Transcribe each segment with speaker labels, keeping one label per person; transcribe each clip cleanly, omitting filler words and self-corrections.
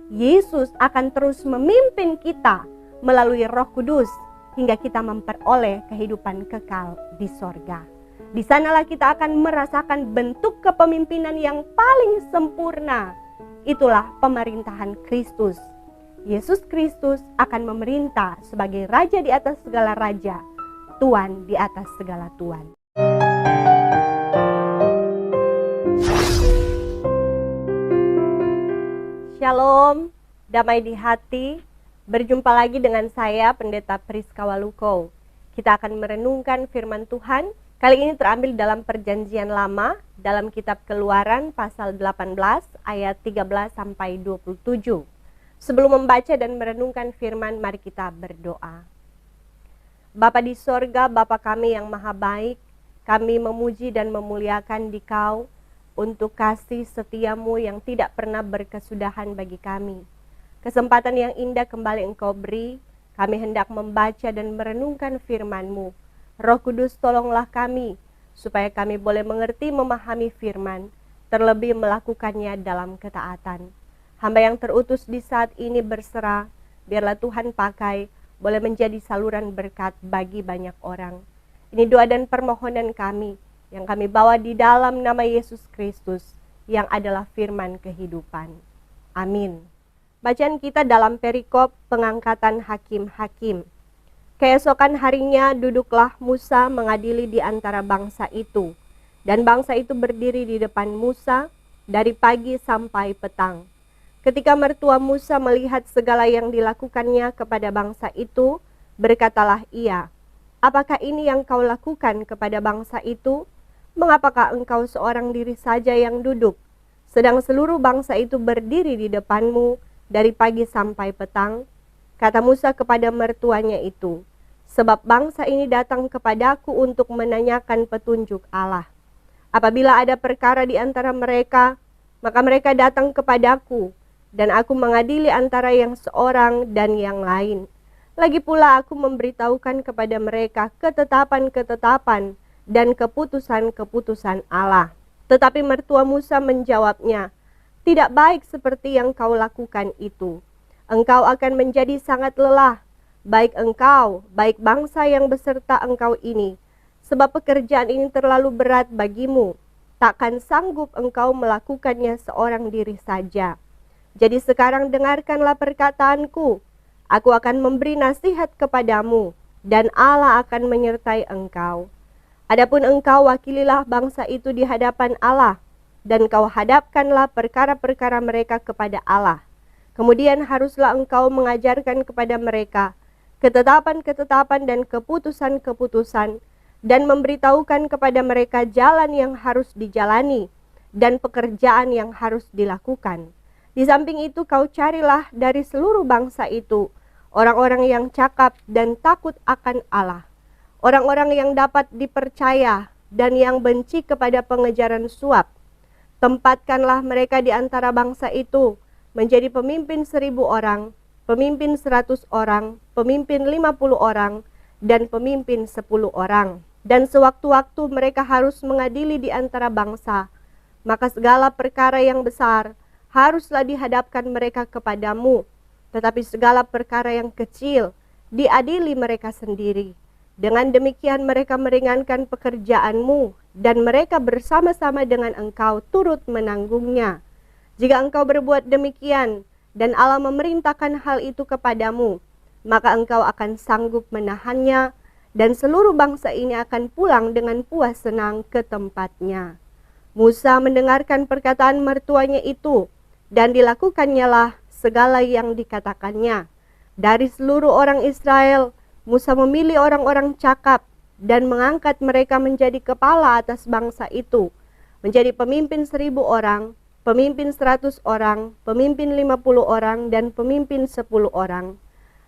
Speaker 1: Yesus akan terus memimpin kita melalui Roh Kudus hingga kita memperoleh kehidupan kekal di sorga. Di sanalah kita akan merasakan bentuk kepemimpinan yang paling sempurna. Itulah pemerintahan Kristus. Yesus Kristus akan memerintah sebagai Raja di atas segala raja, Tuan di atas segala tuan. Shalom, damai di hati. Berjumpa lagi dengan saya, Pendeta Priska Waluko. Kita akan merenungkan firman Tuhan. Kali ini terambil dalam Perjanjian Lama, dalam kitab Keluaran pasal 18 ayat 13 sampai 27. Sebelum membaca dan merenungkan firman, mari kita berdoa. Bapa di sorga, Bapa kami yang maha baik, kami memuji dan memuliakan Dikau untuk kasih setiamu yang tidak pernah berkesudahan bagi kami. Kesempatan yang indah kembali Engkau beri, kami hendak membaca dan merenungkan firman-Mu. Roh Kudus tolonglah kami, supaya kami boleh mengerti memahami firman, terlebih melakukannya dalam ketaatan. Hamba yang terutus di saat ini berserah, biarlah Tuhan pakai, boleh menjadi saluran berkat bagi banyak orang. Ini doa dan permohonan kami, yang kami bawa di dalam nama Yesus Kristus, yang adalah firman kehidupan. Amin. Bacaan kita dalam perikop pengangkatan hakim-hakim. Keesokan harinya duduklah Musa mengadili di antara bangsa itu. Dan bangsa itu berdiri di depan Musa dari pagi sampai petang. Ketika mertua Musa melihat segala yang dilakukannya kepada bangsa itu, berkatalah ia, "Apakah ini yang kau lakukan kepada bangsa itu? Mengapakah engkau seorang diri saja yang duduk, sedang seluruh bangsa itu berdiri di depanmu dari pagi sampai petang?" Kata Musa kepada mertuanya itu, "Sebab bangsa ini datang kepadaku untuk menanyakan petunjuk Allah. Apabila ada perkara di antara mereka, maka mereka datang kepadaku, dan aku mengadili antara yang seorang dan yang lain. Lagi pula aku memberitahukan kepada mereka ketetapan-ketetapan dan keputusan-keputusan Allah." Tetapi mertua Musa menjawabnya, "Tidak baik seperti yang kau lakukan itu. Engkau akan menjadi sangat lelah, baik engkau, baik bangsa yang beserta engkau ini, sebab pekerjaan ini terlalu berat bagimu. Takkan sanggup engkau melakukannya seorang diri saja. Jadi sekarang dengarkanlah perkataanku. Aku akan memberi nasihat kepadamu, dan Allah akan menyertai engkau. Adapun engkau wakililah bangsa itu di hadapan Allah, dan kau hadapkanlah perkara-perkara mereka kepada Allah. Kemudian haruslah engkau mengajarkan kepada mereka ketetapan-ketetapan dan keputusan-keputusan, dan memberitahukan kepada mereka jalan yang harus dijalani, dan pekerjaan yang harus dilakukan. Di samping itu kau carilah dari seluruh bangsa itu orang-orang yang cakap dan takut akan Allah, orang-orang yang dapat dipercaya dan yang benci kepada pengejaran suap. Tempatkanlah mereka di antara bangsa itu menjadi pemimpin 1.000 orang, pemimpin 100 orang, pemimpin 50 orang, dan pemimpin 10 orang. Dan sewaktu-waktu mereka harus mengadili di antara bangsa, maka segala perkara yang besar haruslah dihadapkan mereka kepadamu, tetapi segala perkara yang kecil diadili mereka sendiri. Dengan demikian mereka meringankan pekerjaanmu, dan mereka bersama-sama dengan engkau turut menanggungnya. Jika engkau berbuat demikian, dan Allah memerintahkan hal itu kepadamu, maka engkau akan sanggup menahannya, dan seluruh bangsa ini akan pulang dengan puas senang ke tempatnya." Musa mendengarkan perkataan mertuanya itu, dan dilakukannya segala yang dikatakannya. Dari seluruh orang Israel, Musa memilih orang-orang cakap dan mengangkat mereka menjadi kepala atas bangsa itu, menjadi pemimpin 1.000 orang, pemimpin 100 orang, pemimpin 50 orang, dan pemimpin 10 orang.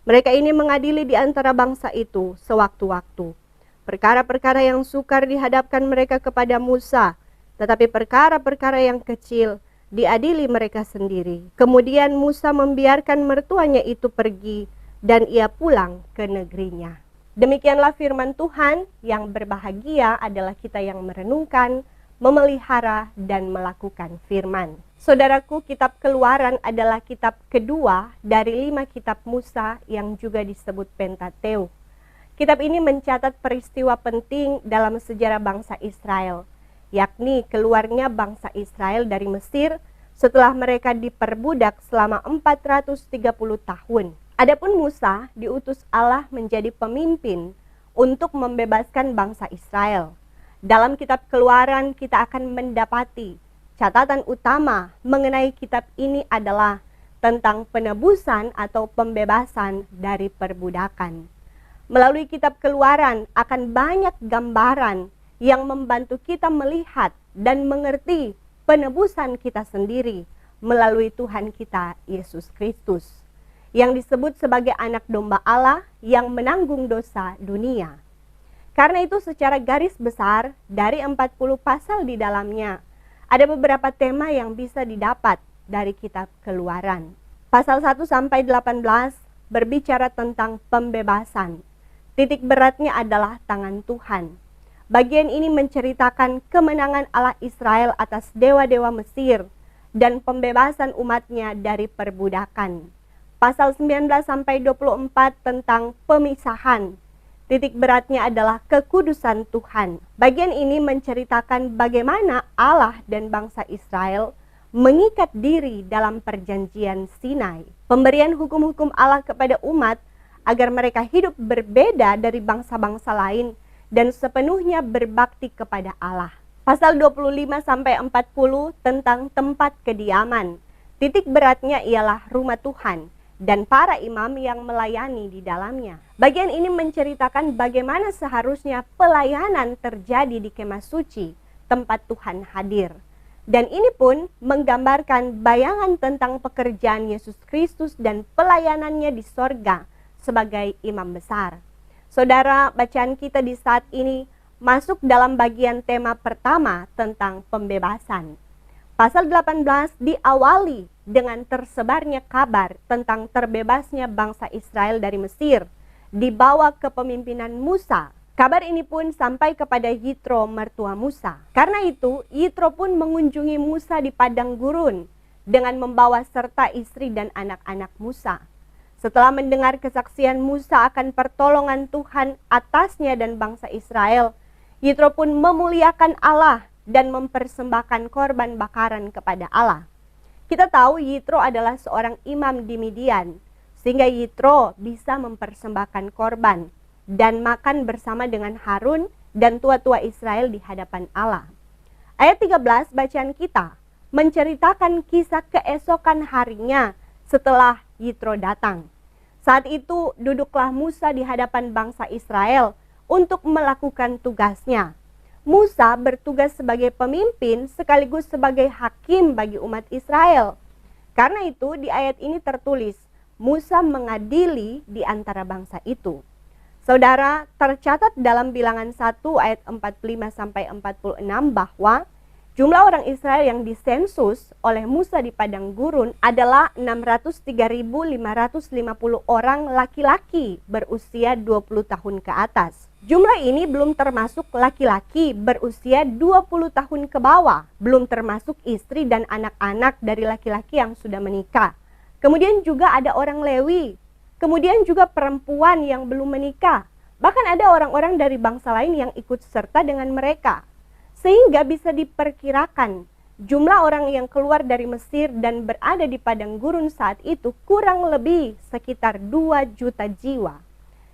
Speaker 1: Mereka ini mengadili di antara bangsa itu sewaktu-waktu. Perkara-perkara yang sukar dihadapkan mereka kepada Musa, tetapi perkara-perkara yang kecil diadili mereka sendiri. Kemudian Musa membiarkan mertuanya itu pergi, dan ia pulang ke negerinya. Demikianlah firman Tuhan. Yang berbahagia adalah kita yang merenungkan, memelihara, dan melakukan firman. Saudaraku, kitab Keluaran adalah kitab kedua dari 5 kitab Musa yang juga disebut Pentateuch. Kitab ini mencatat peristiwa penting dalam sejarah bangsa Israel, yakni keluarnya bangsa Israel dari Mesir setelah mereka diperbudak selama 430 tahun. Adapun Musa diutus Allah menjadi pemimpin untuk membebaskan bangsa Israel. Dalam kitab Keluaran kita akan mendapati catatan utama mengenai kitab ini adalah tentang penebusan atau pembebasan dari perbudakan. Melalui kitab Keluaran akan banyak gambaran yang membantu kita melihat dan mengerti penebusan kita sendiri melalui Tuhan kita Yesus Kristus, yang disebut sebagai anak domba Allah yang menanggung dosa dunia. Karena itu secara garis besar dari 40 pasal di dalamnya, ada beberapa tema yang bisa didapat dari kitab Keluaran. Pasal 1 sampai 18 berbicara tentang pembebasan. Titik beratnya adalah tangan Tuhan. Bagian ini menceritakan kemenangan Allah Israel atas dewa-dewa Mesir dan pembebasan umatnya dari perbudakan. Pasal 19 sampai 24 tentang pemisahan. Titik beratnya adalah kekudusan Tuhan. Bagian ini menceritakan bagaimana Allah dan bangsa Israel mengikat diri dalam perjanjian Sinai. Pemberian hukum-hukum Allah kepada umat agar mereka hidup berbeda dari bangsa-bangsa lain dan sepenuhnya berbakti kepada Allah. Pasal 25 sampai 40 tentang tempat kediaman. Titik beratnya ialah rumah Tuhan dan para imam yang melayani di dalamnya. Bagian ini menceritakan bagaimana seharusnya pelayanan terjadi di kemah suci, tempat Tuhan hadir. Dan ini pun menggambarkan bayangan tentang pekerjaan Yesus Kristus dan pelayanannya di sorga sebagai imam besar. Saudara, bacaan kita di saat ini masuk dalam bagian tema pertama tentang pembebasan. Pasal 18 diawali dengan tersebarnya kabar tentang terbebasnya bangsa Israel dari Mesir di bawah kepemimpinan Musa. Kabar ini pun sampai kepada Yitro, mertua Musa. Karena itu, Yitro pun mengunjungi Musa di padang gurun dengan membawa serta istri dan anak-anak Musa. Setelah mendengar kesaksian Musa akan pertolongan Tuhan atasnya dan bangsa Israel, Yitro pun memuliakan Allah dan mempersembahkan korban bakaran kepada Allah. Kita tahu Yitro adalah seorang imam di Midian, sehingga Yitro bisa mempersembahkan korban dan makan bersama dengan Harun dan tua-tua Israel di hadapan Allah. Ayat 13 bacaan kita menceritakan kisah keesokan harinya setelah Yitro datang. Saat itu duduklah Musa di hadapan bangsa Israel untuk melakukan tugasnya. Musa bertugas sebagai pemimpin sekaligus sebagai hakim bagi umat Israel. Karena itu di ayat ini tertulis, Musa mengadili di antara bangsa itu. Saudara, tercatat dalam Bilangan 1 ayat 45 sampai 46 bahwa jumlah orang Israel yang disensus oleh Musa di padang gurun adalah 603.550 orang laki-laki berusia 20 tahun ke atas. Jumlah ini belum termasuk laki-laki berusia 20 tahun ke bawah, belum termasuk istri dan anak-anak dari laki-laki yang sudah menikah. Kemudian juga ada orang Lewi, kemudian juga perempuan yang belum menikah. Bahkan ada orang-orang dari bangsa lain yang ikut serta dengan mereka. Sehingga bisa diperkirakan jumlah orang yang keluar dari Mesir dan berada di padang gurun saat itu kurang lebih sekitar 2 juta jiwa.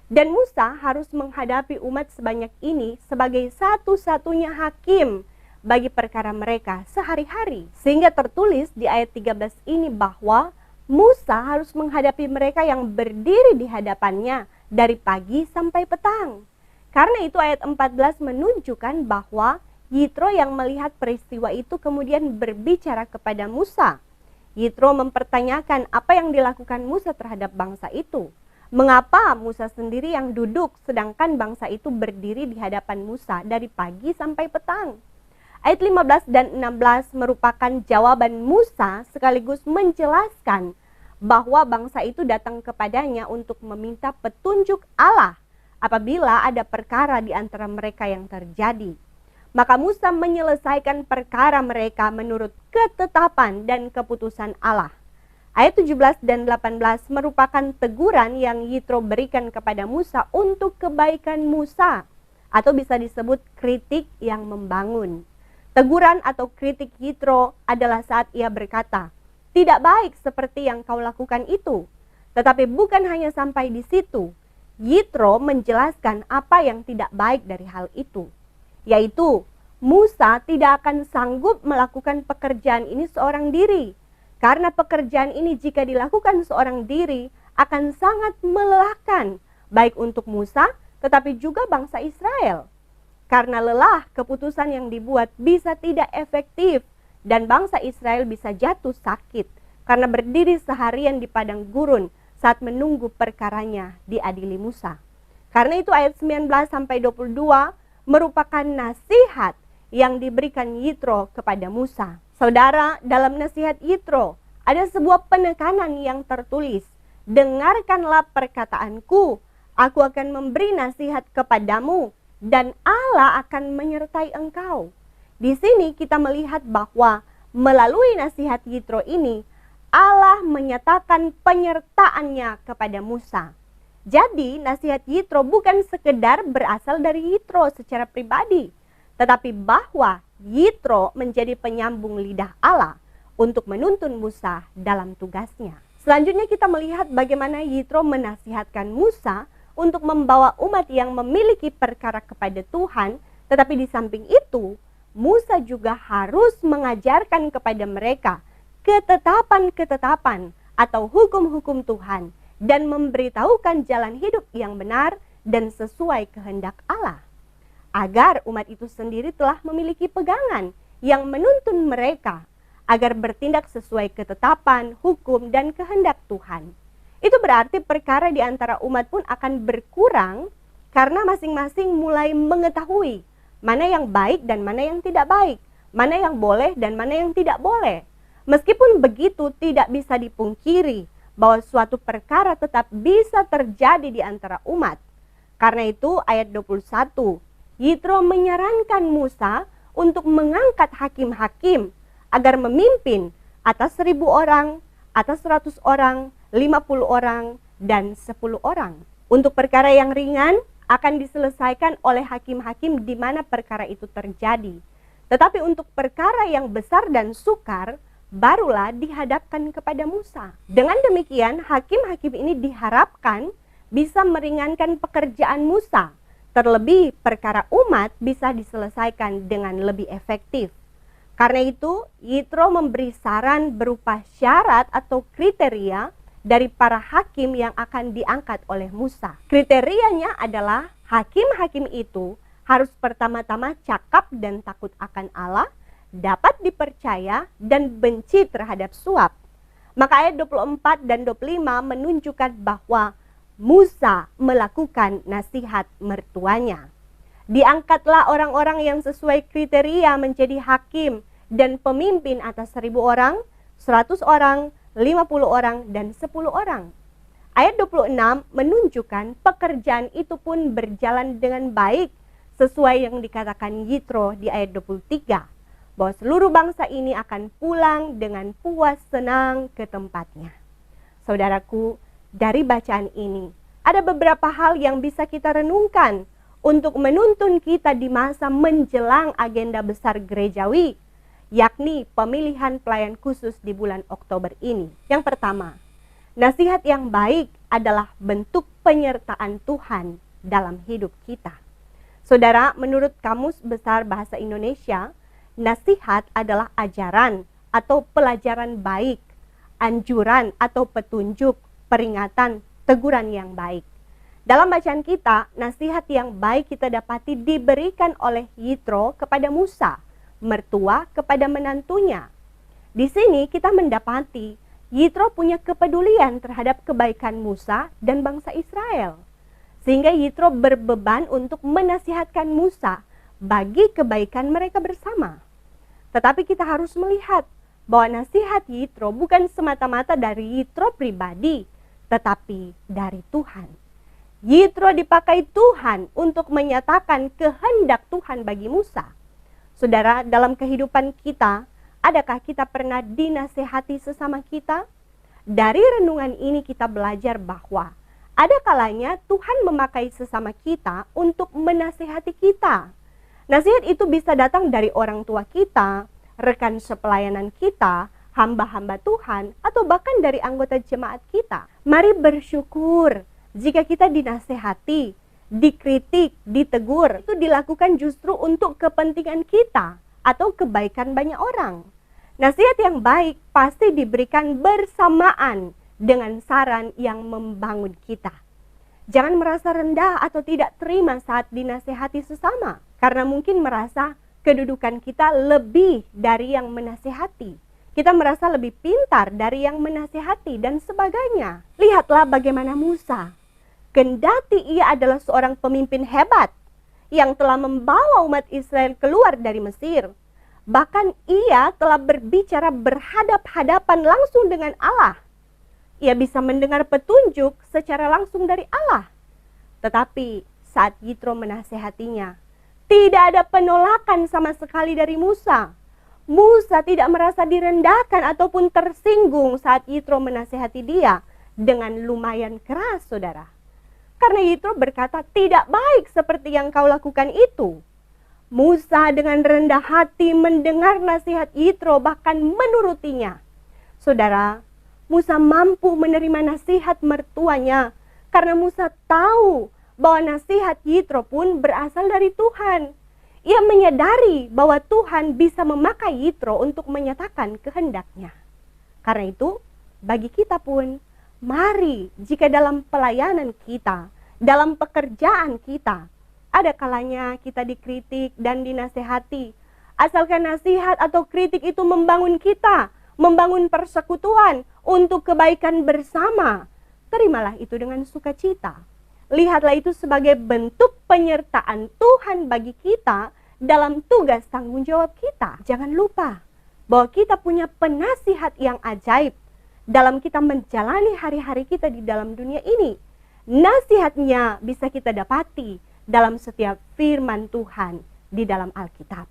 Speaker 1: Dan Musa harus menghadapi umat sebanyak ini sebagai satu-satunya hakim bagi perkara mereka sehari-hari. Sehingga tertulis di ayat 13 ini bahwa Musa harus menghadapi mereka yang berdiri di hadapannya dari pagi sampai petang. Karena itu ayat 14 menunjukkan bahwa Yitro yang melihat peristiwa itu kemudian berbicara kepada Musa. Yitro mempertanyakan apa yang dilakukan Musa terhadap bangsa itu. Mengapa Musa sendiri yang duduk sedangkan bangsa itu berdiri di hadapan Musa dari pagi sampai petang? Ayat 15 dan 16 merupakan jawaban Musa sekaligus menjelaskan bahwa bangsa itu datang kepadanya untuk meminta petunjuk Allah apabila ada perkara di antara mereka yang terjadi. Maka Musa menyelesaikan perkara mereka menurut ketetapan dan keputusan Allah. Ayat 17 dan 18 merupakan teguran yang Yitro berikan kepada Musa untuk kebaikan Musa, atau bisa disebut kritik yang membangun. Teguran atau kritik Yitro adalah saat ia berkata, "Tidak baik seperti yang kau lakukan itu." Tetapi bukan hanya sampai di situ. Yitro menjelaskan apa yang tidak baik dari hal itu, yaitu Musa tidak akan sanggup melakukan pekerjaan ini seorang diri. Karena pekerjaan ini jika dilakukan seorang diri akan sangat melelahkan, baik untuk Musa tetapi juga bangsa Israel. Karena lelah, keputusan yang dibuat bisa tidak efektif dan bangsa Israel bisa jatuh sakit karena berdiri seharian di padang gurun saat menunggu perkaranya diadili Musa. Karena itu ayat 19-22 merupakan nasihat yang diberikan Yitro kepada Musa. Saudara, dalam nasihat Yitro ada sebuah penekanan yang tertulis. Dengarkanlah perkataanku, aku akan memberi nasihat kepadamu dan Allah akan menyertai engkau. Di sini kita melihat bahwa melalui nasihat Yitro ini Allah menyatakan penyertaannya kepada Musa. Jadi nasihat Yitro bukan sekedar berasal dari Yitro secara pribadi, tetapi bahwa Yitro menjadi penyambung lidah Allah untuk menuntun Musa dalam tugasnya. Selanjutnya kita melihat bagaimana Yitro menasihatkan Musa untuk membawa umat yang memiliki perkara kepada Tuhan, tetapi di samping itu Musa juga harus mengajarkan kepada mereka ketetapan-ketetapan atau hukum-hukum Tuhan dan memberitahukan jalan hidup yang benar dan sesuai kehendak Allah, agar umat itu sendiri telah memiliki pegangan yang menuntun mereka agar bertindak sesuai ketetapan, hukum, dan kehendak Tuhan. Itu berarti perkara di antara umat pun akan berkurang karena masing-masing mulai mengetahui mana yang baik dan mana yang tidak baik, mana yang boleh dan mana yang tidak boleh. Meskipun begitu, tidak bisa dipungkiri bahwa suatu perkara tetap bisa terjadi di antara umat. Karena itu ayat 21, Yitro menyarankan Musa untuk mengangkat hakim-hakim agar memimpin atas 1.000 orang, atas 100 orang, 50 orang, dan 10 orang. Untuk perkara yang ringan akan diselesaikan oleh hakim-hakim di mana perkara itu terjadi. Tetapi untuk perkara yang besar dan sukar, barulah dihadapkan kepada Musa. Dengan demikian, hakim-hakim ini diharapkan bisa meringankan pekerjaan Musa. Terlebih, perkara umat bisa diselesaikan dengan lebih efektif. Karena itu, Yitro memberi saran berupa syarat atau kriteria dari para hakim yang akan diangkat oleh Musa. Kriterianya adalah hakim-hakim itu harus pertama-tama cakap dan takut akan Allah, dapat dipercaya, dan benci terhadap suap. Maka ayat 24 dan 25 menunjukkan bahwa Musa melakukan nasihat mertuanya. Diangkatlah orang-orang yang sesuai kriteria menjadi hakim dan pemimpin atas 1.000 orang, 100 orang, 50 orang, dan 10 orang. Ayat 26 menunjukkan pekerjaan itu pun berjalan dengan baik sesuai yang dikatakan Yitro di ayat 23. Bahwa seluruh bangsa ini akan pulang dengan puas senang ke tempatnya. Saudaraku, dari bacaan ini, ada beberapa hal yang bisa kita renungkan untuk menuntun kita di masa menjelang agenda besar gerejawi, yakni pemilihan pelayan khusus di bulan Oktober ini. Yang pertama, nasihat yang baik adalah bentuk penyertaan Tuhan dalam hidup kita. Saudara, menurut Kamus Besar Bahasa Indonesia, nasihat adalah ajaran atau pelajaran baik, anjuran atau petunjuk, peringatan, teguran yang baik. Dalam bacaan kita, nasihat yang baik kita dapati diberikan oleh Yitro kepada Musa, mertua kepada menantunya. Di sini kita mendapati Yitro punya kepedulian terhadap kebaikan Musa dan bangsa Israel. Sehingga Yitro berbeban untuk menasihatkan Musa bagi kebaikan mereka bersama. Tetapi kita harus melihat bahwa nasihat Yitro bukan semata-mata dari Yitro pribadi, tetapi dari Tuhan. Yitro dipakai Tuhan untuk menyatakan kehendak Tuhan bagi Musa. Saudara, dalam kehidupan kita, adakah kita pernah dinasehati sesama kita? Dari renungan ini kita belajar bahwa ada kalanya Tuhan memakai sesama kita untuk menasehati kita. Nasihat itu bisa datang dari orang tua kita, rekan sepelayanan kita, hamba-hamba Tuhan, atau bahkan dari anggota jemaat kita. Mari bersyukur jika kita dinasehati, dikritik, ditegur. Itu dilakukan justru untuk kepentingan kita atau kebaikan banyak orang. Nasihat yang baik pasti diberikan bersamaan dengan saran yang membangun kita. Jangan merasa rendah atau tidak terima saat dinasehati sesama, karena mungkin merasa kedudukan kita lebih dari yang menasehati. Kita merasa lebih pintar dari yang menasehati dan sebagainya. Lihatlah bagaimana Musa. Kendati ia adalah seorang pemimpin hebat yang telah membawa umat Israel keluar dari Mesir, bahkan ia telah berbicara berhadap-hadapan langsung dengan Allah. Ia bisa mendengar petunjuk secara langsung dari Allah. Tetapi saat Yitro menasehatinya, tidak ada penolakan sama sekali dari Musa. Musa tidak merasa direndahkan ataupun tersinggung saat Yitro menasehati dia dengan lumayan keras, saudara. Karena Yitro berkata, tidak baik seperti yang kau lakukan itu. Musa dengan rendah hati mendengar nasihat Yitro, bahkan menurutinya. Saudara, Musa mampu menerima nasihat mertuanya karena Musa tahu bahwa nasihat Yitro pun berasal dari Tuhan. Ia menyadari bahwa Tuhan bisa memakai Yitro untuk menyatakan kehendaknya. Karena itu, bagi kita pun, mari jika dalam pelayanan kita, dalam pekerjaan kita, ada kalanya kita dikritik dan dinasehati. Asalkan nasihat atau kritik itu membangun kita, membangun persekutuan untuk kebaikan bersama, terimalah itu dengan sukacita. Lihatlah itu sebagai bentuk penyertaan Tuhan bagi kita dalam tugas tanggung jawab kita. Jangan lupa bahwa kita punya penasihat yang ajaib dalam kita menjalani hari-hari kita di dalam dunia ini. Nasihatnya bisa kita dapati dalam setiap firman Tuhan di dalam Alkitab.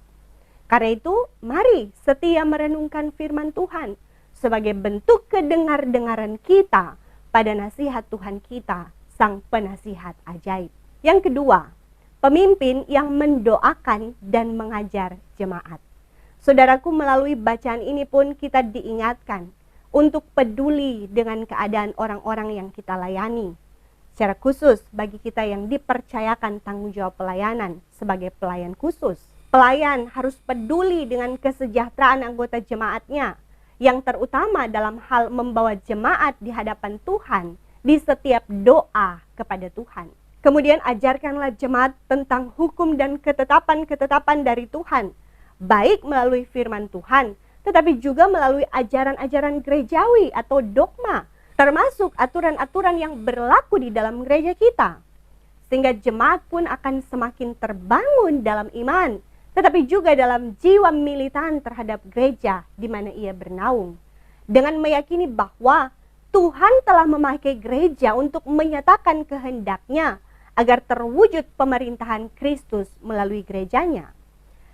Speaker 1: Karena itu, mari setia merenungkan firman Tuhan sebagai bentuk kedengar-dengaran kita pada nasihat Tuhan kita, Sang Penasihat ajaib. Yang kedua, pemimpin yang mendoakan dan mengajar jemaat. Saudaraku, melalui bacaan ini pun kita diingatkan untuk peduli dengan keadaan orang-orang yang kita layani. Secara khusus bagi kita yang dipercayakan tanggung jawab pelayanan sebagai pelayan khusus. Pelayan harus peduli dengan kesejahteraan anggota jemaatnya, yang terutama dalam hal membawa jemaat di hadapan Tuhan di setiap doa kepada Tuhan. Kemudian ajarkanlah jemaat tentang hukum dan ketetapan-ketetapan dari Tuhan, baik melalui firman Tuhan, tetapi juga melalui ajaran-ajaran gerejawi atau dogma, termasuk aturan-aturan yang berlaku di dalam gereja kita. Sehingga jemaat pun akan semakin terbangun dalam iman, tetapi juga dalam jiwa militan terhadap gereja di mana ia bernaung. Dengan meyakini bahwa Tuhan telah memakai gereja untuk menyatakan kehendaknya agar terwujud pemerintahan Kristus melalui gerejanya.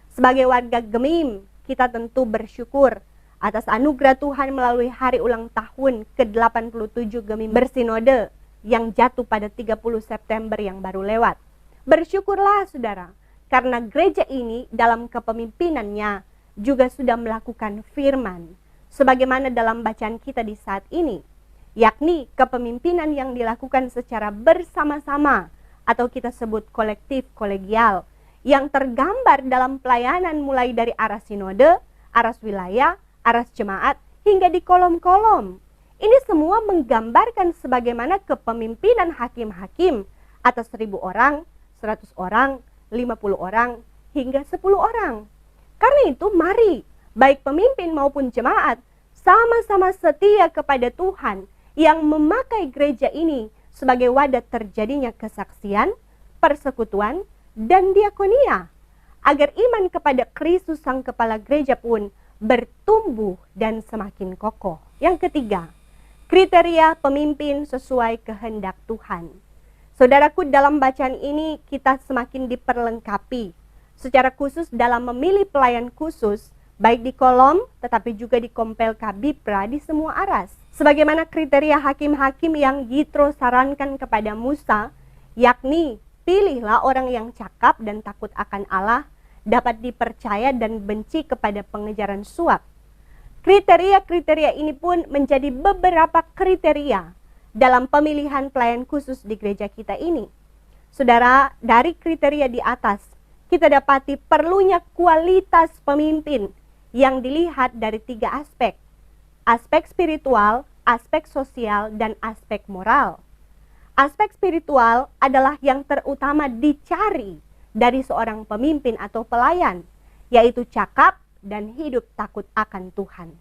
Speaker 1: Sebagai warga Gemim, kita tentu bersyukur atas anugerah Tuhan melalui hari ulang tahun ke-87 Gemim Bersinode yang jatuh pada 30 September yang baru lewat. Bersyukurlah saudara, karena gereja ini dalam kepemimpinannya juga sudah melakukan firman, sebagaimana dalam bacaan kita di saat ini, yakni kepemimpinan yang dilakukan secara bersama-sama atau kita sebut kolektif kolegial, yang tergambar dalam pelayanan mulai dari aras sinode, aras wilayah, aras jemaat, hingga di kolom-kolom. Ini semua menggambarkan sebagaimana kepemimpinan hakim-hakim atas 1000 orang, 100 orang, 50 orang, hingga 10 orang. Karena itu mari, baik pemimpin maupun jemaat, sama-sama setia kepada Tuhan yang memakai gereja ini sebagai wadah terjadinya kesaksian, persekutuan, dan diakonia, agar iman kepada Kristus Sang Kepala Gereja pun bertumbuh dan semakin kokoh. Yang ketiga, kriteria pemimpin sesuai kehendak Tuhan. Saudaraku, dalam bacaan ini kita semakin diperlengkapi secara khusus dalam memilih pelayan khusus, baik di Kolom tetapi juga di Kompel Kabipra di semua aras. Sebagaimana kriteria hakim-hakim yang Yitro sarankan kepada Musa, yakni pilihlah orang yang cakap dan takut akan Allah, dapat dipercaya dan benci kepada pengejaran suap. Kriteria-kriteria ini pun menjadi beberapa kriteria dalam pemilihan pelayan khusus di gereja kita ini. Saudara, dari kriteria di atas, kita dapati perlunya kualitas pemimpin yang dilihat dari 3 aspek. Aspek spiritual, aspek sosial, dan aspek moral. Aspek spiritual adalah yang terutama dicari dari seorang pemimpin atau pelayan, yaitu cakap dan hidup takut akan Tuhan.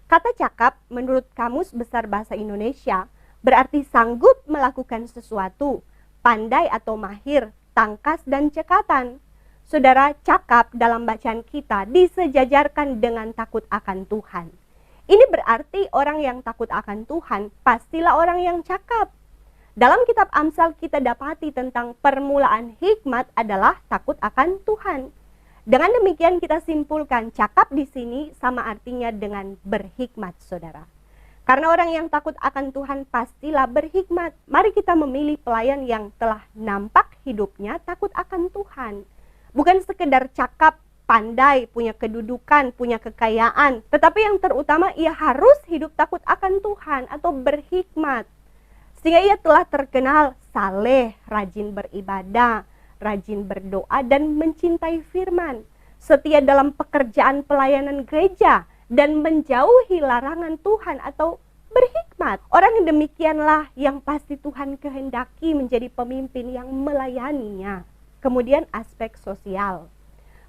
Speaker 1: Kata cakap menurut Kamus Besar Bahasa Indonesia berarti sanggup melakukan sesuatu, pandai atau mahir, tangkas dan cekatan. Saudara, cakap dalam bacaan kita disejajarkan dengan takut akan Tuhan. Ini berarti orang yang takut akan Tuhan pastilah orang yang cakap. Dalam kitab Amsal kita dapati tentang permulaan hikmat adalah takut akan Tuhan. Dengan demikian kita simpulkan cakap di sini sama artinya dengan berhikmat, saudara. Karena orang yang takut akan Tuhan pastilah berhikmat. Mari kita memilih pelayan yang telah nampak hidupnya takut akan Tuhan. Bukan sekedar cakap, pandai, punya kedudukan, punya kekayaan. Tetapi yang terutama ia harus hidup takut akan Tuhan atau berhikmat. Sehingga ia telah terkenal saleh, rajin beribadah, rajin berdoa dan mencintai firman. Setia dalam pekerjaan pelayanan gereja dan menjauhi larangan Tuhan atau berhikmat. Orang yang demikianlah yang pasti Tuhan kehendaki menjadi pemimpin yang melayaninya. Kemudian aspek sosial.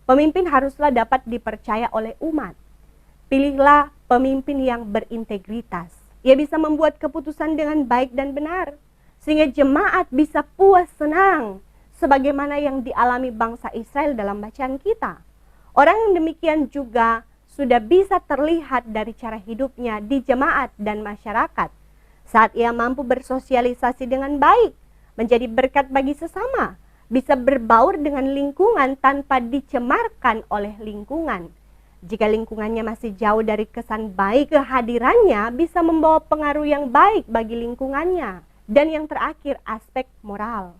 Speaker 1: Pemimpin haruslah dapat dipercaya oleh umat. Pilihlah pemimpin yang berintegritas. Ia bisa membuat keputusan dengan baik dan benar, sehingga jemaat bisa puas senang, sebagaimana yang dialami bangsa Israel dalam bacaan kita. Orang yang demikian juga sudah bisa terlihat dari cara hidupnya di jemaat dan masyarakat. Saat ia mampu bersosialisasi dengan baik, menjadi berkat bagi sesama, bisa berbaur dengan lingkungan tanpa dicemarkan oleh lingkungan. Jika lingkungannya masih jauh dari kesan baik, kehadirannya bisa membawa pengaruh yang baik bagi lingkungannya. Dan yang terakhir, aspek moral.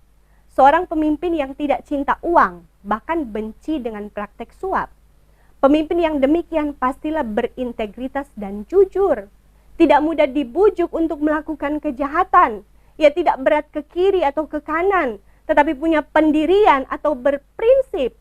Speaker 1: Seorang pemimpin yang tidak cinta uang, bahkan benci dengan praktek suap. Pemimpin yang demikian pastilah berintegritas dan jujur. Tidak mudah dibujuk untuk melakukan kejahatan. Ia tidak berat ke kiri atau ke kanan, tetapi punya pendirian atau berprinsip.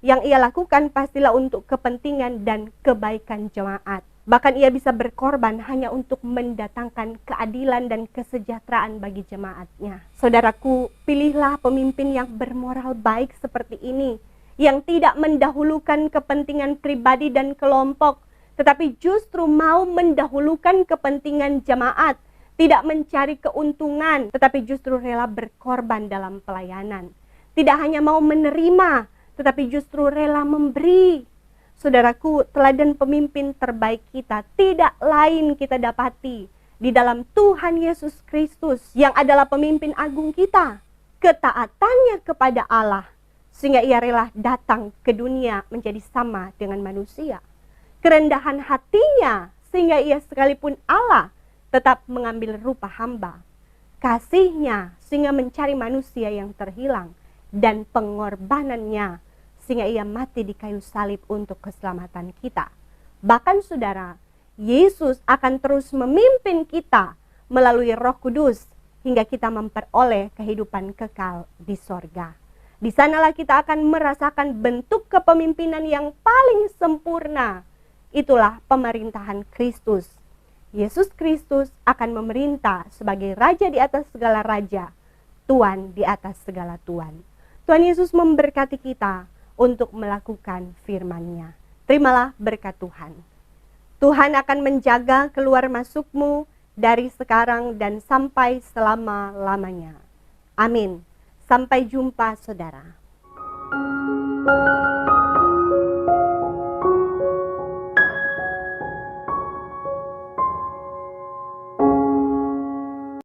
Speaker 1: Yang ia lakukan pastilah untuk kepentingan dan kebaikan jemaat. Bahkan ia bisa berkorban hanya untuk mendatangkan keadilan dan kesejahteraan bagi jemaatnya. Saudaraku, pilihlah pemimpin yang bermoral baik seperti ini, yang tidak mendahulukan kepentingan pribadi dan kelompok, tetapi justru mau mendahulukan kepentingan jemaat, tidak mencari keuntungan, tetapi justru rela berkorban dalam pelayanan. Tidak hanya mau menerima, tetapi justru rela memberi. Saudaraku, teladan pemimpin terbaik kita tidak lain kita dapati di dalam Tuhan Yesus Kristus yang adalah pemimpin agung kita. Ketaatannya kepada Allah, sehingga ia rela datang ke dunia menjadi sama dengan manusia. Kerendahan hatinya, sehingga ia sekalipun Allah tetap mengambil rupa hamba. Kasihnya sehingga mencari manusia yang terhilang, dan pengorbanannya sehingga ia mati di kayu salib untuk keselamatan kita. Bahkan saudara, Yesus akan terus memimpin kita melalui Roh Kudus hingga kita memperoleh kehidupan kekal di sorga. Di sanalah kita akan merasakan bentuk kepemimpinan yang paling sempurna. Itulah pemerintahan Kristus. Yesus Kristus akan memerintah sebagai Raja di atas segala raja, Tuan di atas segala tuan. Tuhan Yesus memberkati kita untuk melakukan firman-Nya. Terimalah berkat Tuhan. Tuhan akan menjaga keluar masukmu dari sekarang dan sampai selama-lamanya. Amin. Sampai jumpa, saudara.